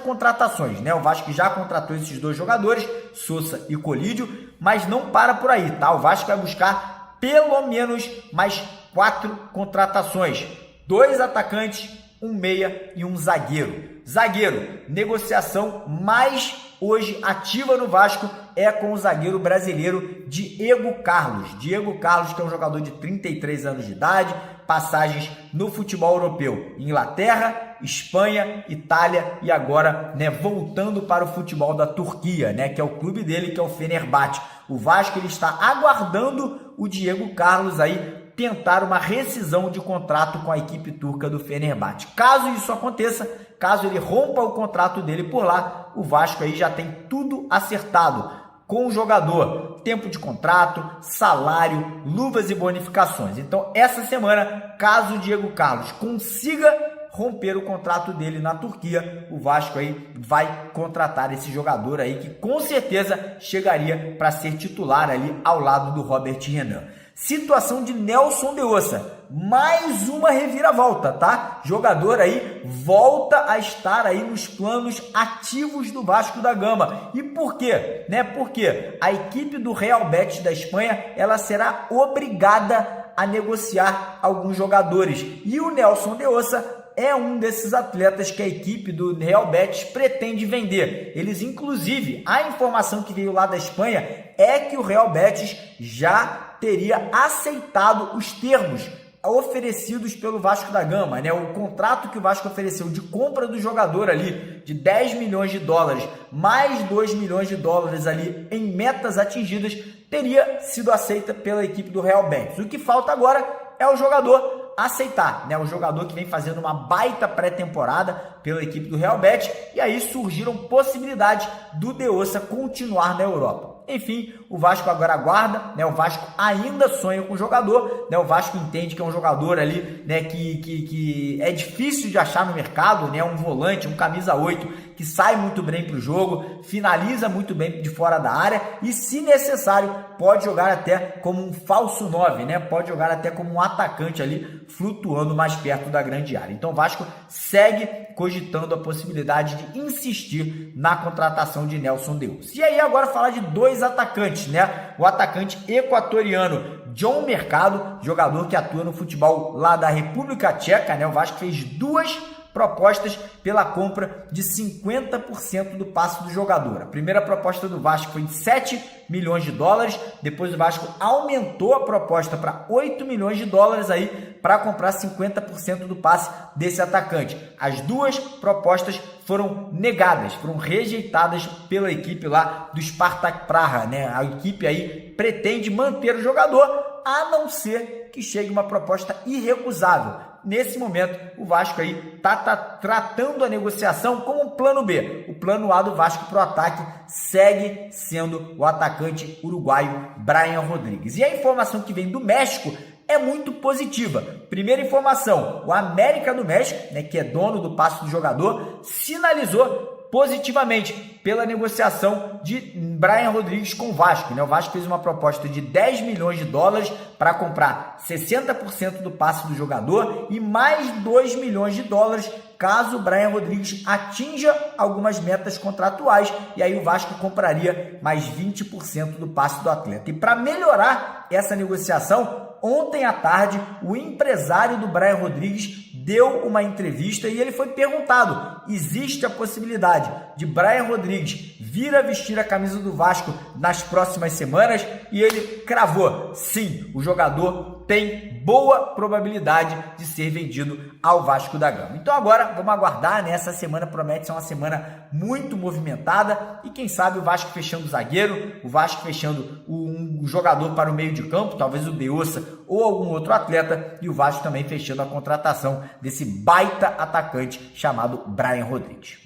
contratações, né? O Vasco já contratou esses dois jogadores, Sousa e Colídio, mas não para por aí, tá? O Vasco vai buscar pelo menos mais 4 contratações. 2 atacantes, um meia e um zagueiro. Zagueiro, negociação mais hoje ativa no Vasco é com o zagueiro brasileiro Diego Carlos. Diego Carlos, que é um jogador de 33 anos de idade, passagens no futebol europeu, Inglaterra, Espanha, Itália e agora, né, voltando para o futebol da Turquia, né, que é o clube dele, que é o Fenerbahçe. O Vasco ele está aguardando o Diego Carlos aí tentar uma rescisão de contrato com a equipe turca do Fenerbahçe. Caso isso aconteça, caso ele rompa o contrato dele por lá, o Vasco aí já tem tudo acertado com o jogador, tempo de contrato, salário, luvas e bonificações. Então, essa semana, caso o Diego Carlos consiga romper o contrato dele na Turquia, o Vasco aí vai contratar esse jogador aí que com certeza chegaria para ser titular ali ao lado do Robert Renan. Situação de Nelson de Ossa, mais uma reviravolta, tá? Jogador aí volta a estar aí nos planos ativos do Vasco da Gama. E por quê? Né? Porque a equipe do Real Betis da Espanha, ela será obrigada a negociar alguns jogadores. E o Nelson de Ossa é um desses atletas que a equipe do Real Betis pretende vender. Eles, inclusive, a informação que veio lá da Espanha é que o Real Betis já teria aceitado os termos oferecidos pelo Vasco da Gama, né? O contrato que o Vasco ofereceu de compra do jogador ali de 10 milhões de dólares, mais 2 milhões de dólares ali em metas atingidas, teria sido aceita pela equipe do Real Betis. O que falta agora é o jogador aceitar, né? O jogador que vem fazendo uma baita pré-temporada pela equipe do Real Betis, e aí surgiram possibilidades do De Ossa continuar na Europa. Enfim, o Vasco agora aguarda, né? O Vasco ainda sonha com o jogador, né? O Vasco entende que é um jogador ali, né, que é difícil de achar no mercado, né? Um volante, um camisa 8 que sai muito bem para o jogo, finaliza muito bem de fora da área e, se necessário, pode jogar até como um falso 9, né? Pode jogar até como um atacante ali, flutuando mais perto da grande área. Então o Vasco segue cogitando a possibilidade de insistir na contratação de Nelson de Ossa. E aí agora falar de 2 atacantes, né? O atacante equatoriano John Mercado, jogador que atua no futebol lá da República Tcheca, né? O Vasco fez 2 propostas pela compra de 50% do passe do jogador. A primeira proposta do Vasco foi de 7 milhões de dólares, depois o Vasco aumentou a proposta para 8 milhões de dólares aí para comprar 50% do passe desse atacante. As 2 propostas foram negadas, foram rejeitadas pela equipe lá do Spartak Praha, né? A equipe aí pretende manter o jogador, a não ser que chegue uma proposta irrecusável. Nesse momento, o Vasco aí está tratando a negociação como um plano B. O plano A do Vasco para o ataque segue sendo o atacante uruguaio Brian Rodrigues. E a informação que vem do México é muito positiva. Primeira informação, o América do México, né, que é dono do passe do jogador, sinalizou positivamente pela negociação de Brian Rodrigues com o Vasco, né? O Vasco fez uma proposta de 10 milhões de dólares para comprar 60% do passe do jogador e mais 2 milhões de dólares caso o Brian Rodrigues atinja algumas metas contratuais, e aí o Vasco compraria mais 20% do passe do atleta. E para melhorar essa negociação, ontem à tarde, o empresário do Brian Rodrigues deu uma entrevista e ele foi perguntado: existe a possibilidade de Brian Rodrigues vir a vestir a camisa do Vasco nas próximas semanas? E ele cravou: sim, o jogador tem boa probabilidade de ser vendido ao Vasco da Gama. Então agora vamos aguardar, né? Essa semana promete ser uma semana muito movimentada e quem sabe o Vasco fechando o zagueiro, o Vasco fechando um jogador para o meio de campo, talvez o De Ossa ou algum outro atleta, e o Vasco também fechando a contratação desse baita atacante chamado Brian Rodrigues.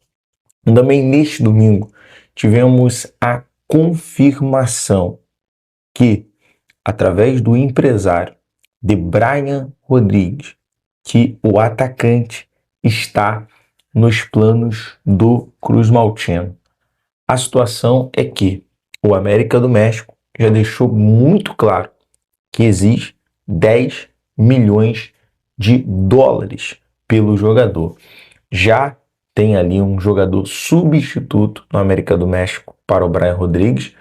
Também neste domingo tivemos a confirmação que, através do empresário de Brian Rodrigues, que o atacante está nos planos do Cruz Maltino. A situação é que o América do México já deixou muito claro que exige 10 milhões de dólares pelo jogador. Já tem ali um jogador substituto no América do México para o Brian Rodrigues.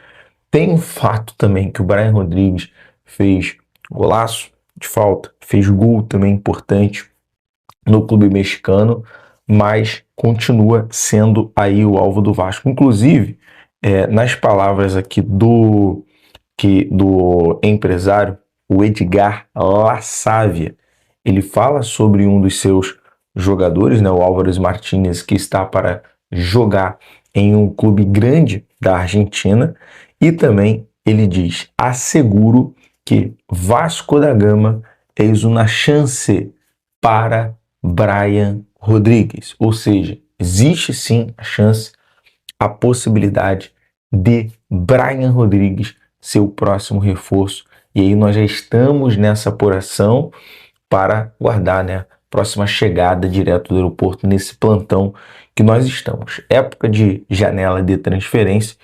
Tem um fato também que o Brian Rodrigues fez golaço de falta, fez gol também importante no clube mexicano, mas continua sendo aí o alvo do Vasco. Inclusive, nas palavras aqui do empresário, o Edgar Lasavia, ele fala sobre um dos seus jogadores, né, o Álvares Martínez, que está para jogar em um clube grande da Argentina, e também ele diz: asseguro que Vasco da Gama é uma chance para Brian Rodrigues, ou seja, existe sim a chance, a possibilidade de Brian Rodrigues ser o próximo reforço, e aí nós já estamos nessa apuração para guardar, né, próxima chegada direto do aeroporto nesse plantão que nós estamos. Época de janela de transferência.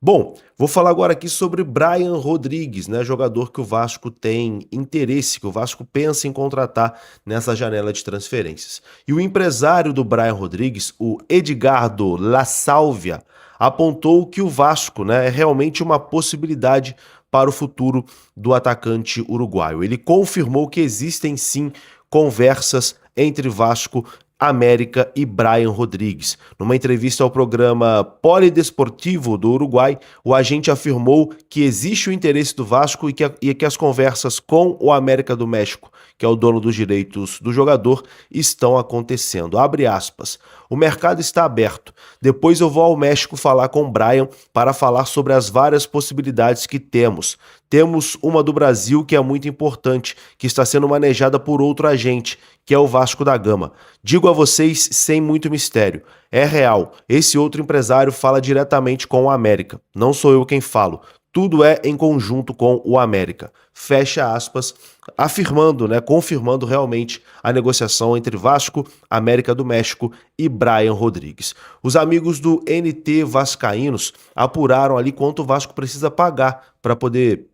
Bom, vou falar agora aqui sobre Brian Rodrigues, né, jogador que o Vasco tem interesse, que o Vasco pensa em contratar nessa janela de transferências. E o empresário do Brian Rodrigues, o Edgardo Lassalvia, apontou que o Vasco, né, é realmente uma possibilidade para o futuro do atacante uruguaio. Ele confirmou que existem sim conversas entre Vasco, América e Brian Rodrigues. Numa entrevista ao programa Polidesportivo do Uruguai, o agente afirmou que existe o interesse do Vasco e que as conversas com o América do México, que é o dono dos direitos do jogador, estão acontecendo. Abre aspas. O mercado está aberto. Depois eu vou ao México falar com o Brian para falar sobre as várias possibilidades que temos. Temos uma do Brasil que é muito importante, que está sendo manejada por outro agente, que é o Vasco da Gama. Digo a vocês sem muito mistério, é real. Esse outro empresário fala diretamente com o América. Não sou eu quem falo. Tudo é em conjunto com o América. Fecha aspas, afirmando, né, confirmando realmente a negociação entre Vasco, América do México e Brian Rodrigues. Os amigos do NT Vascaínos apuraram ali quanto o Vasco precisa pagar para poder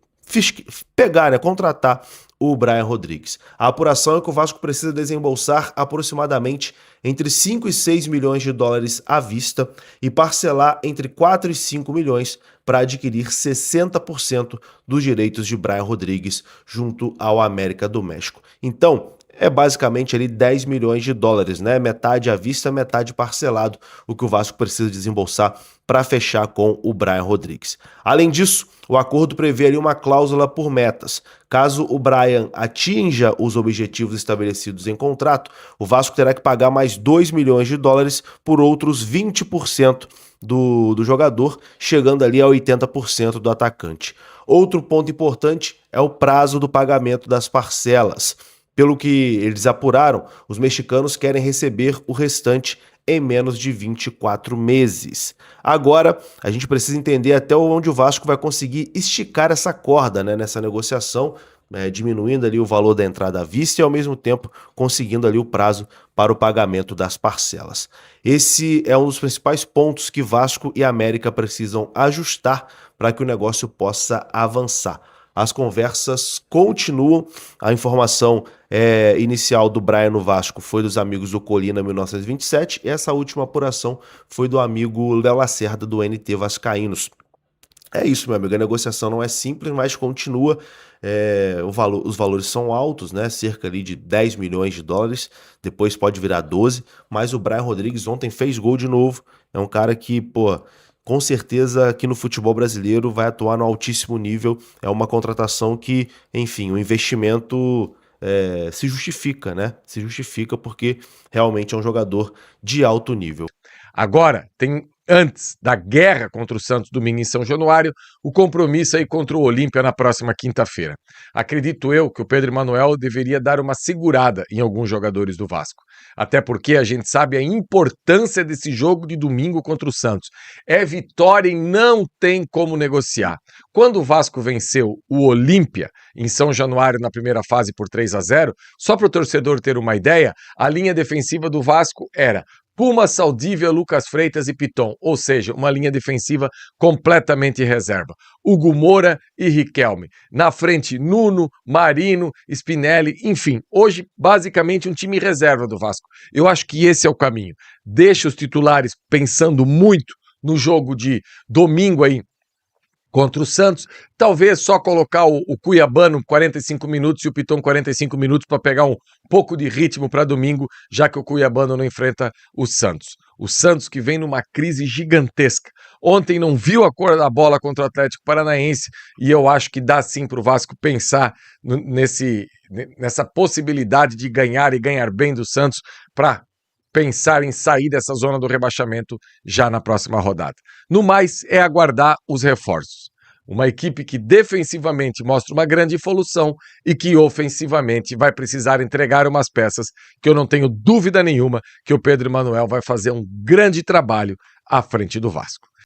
pegar, né, contratar o Brian Rodrigues. A apuração é que o Vasco precisa desembolsar aproximadamente entre 5 e 6 milhões de dólares à vista e parcelar entre 4 e 5 milhões para adquirir 60% dos direitos de Brian Rodrigues junto ao América do México. Então, é basicamente ali 10 milhões de dólares, né? Metade à vista, metade parcelado, o que o Vasco precisa desembolsar para fechar com o Brian Rodrigues. Além disso, o acordo prevê ali uma cláusula por metas. Caso o Brian atinja os objetivos estabelecidos em contrato, o Vasco terá que pagar mais 2 milhões de dólares por outros 20% do jogador, chegando ali a 80% do atacante. Outro ponto importante é o prazo do pagamento das parcelas. Pelo que eles apuraram, os mexicanos querem receber o restante em menos de 24 meses. Agora, a gente precisa entender até onde o Vasco vai conseguir esticar essa corda, né, nessa negociação, diminuindo ali o valor da entrada à vista e ao mesmo tempo conseguindo ali o prazo para o pagamento das parcelas. Esse é um dos principais pontos que Vasco e América precisam ajustar para que o negócio possa avançar. As conversas continuam. A informação inicial do Brian no Vasco foi dos amigos do Colina 1927 e essa última apuração foi do amigo Léo Lacerda do NT Vascaínos. É isso, meu amigo, a negociação não é simples, mas continua. Os valores são altos, né? Cerca ali de 10 milhões de dólares, depois pode virar 12, mas o Brian Rodrigues ontem fez gol de novo. É um cara que, com certeza aqui no futebol brasileiro vai atuar no altíssimo nível. É uma contratação que, enfim, o investimento se justifica, né? Se justifica porque realmente é um jogador de alto nível. Agora, antes da guerra contra o Santos domingo em São Januário, o compromisso aí contra o Olímpia na próxima quinta-feira. Acredito eu que o Pedro Emanuel deveria dar uma segurada em alguns jogadores do Vasco. Até porque a gente sabe a importância desse jogo de domingo contra o Santos. É vitória e não tem como negociar. Quando o Vasco venceu o Olímpia em São Januário na primeira fase por 3-0, só para o torcedor ter uma ideia, a linha defensiva do Vasco era Puma, Saldívia, Lucas Freitas e Piton, ou seja, uma linha defensiva completamente reserva. Hugo Moura e Riquelme. Na frente, Nuno, Marino, Spinelli, enfim, hoje basicamente um time reserva do Vasco. Eu acho que esse é o caminho. Deixa os titulares pensando muito no jogo de domingo aí contra o Santos, talvez só colocar o Cuiabano 45 minutos e o Piton 45 minutos para pegar um pouco de ritmo para domingo, já que o Cuiabano não enfrenta o Santos. O Santos que vem numa crise gigantesca. Ontem não viu a cor da bola contra o Atlético Paranaense e eu acho que dá sim para o Vasco pensar nessa possibilidade de ganhar e ganhar bem do Santos para pensar em sair dessa zona do rebaixamento já na próxima rodada. No mais, é aguardar os reforços. Uma equipe que defensivamente mostra uma grande evolução e que ofensivamente vai precisar entregar umas peças que eu não tenho dúvida nenhuma que o Pedro Emanuel vai fazer um grande trabalho à frente do Vasco.